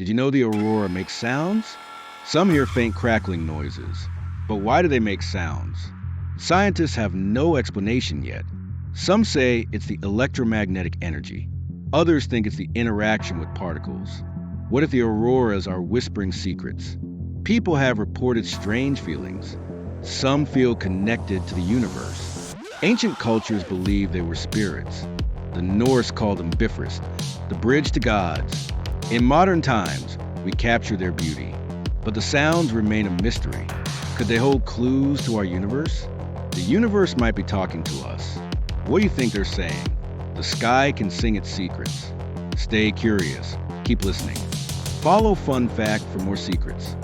Did you know the aurora makes sounds? Some hear faint crackling noises. But why do they make sounds? Scientists have no explanation yet. Some say it's the electromagnetic energy. Others think it's the interaction with particles. What if the auroras are whispering secrets? People have reported strange feelings. Some feel connected to the universe. Ancient cultures believed they were spirits. The Norse called them Bifrost, the bridge to gods. In modern times, we capture their beauty. But the sounds remain a mystery. Could they hold clues to our universe? The universe might be talking to us. What do you think they're saying? The sky can sing its secrets. Stay curious. Keep listening. Follow FunFact for more secrets.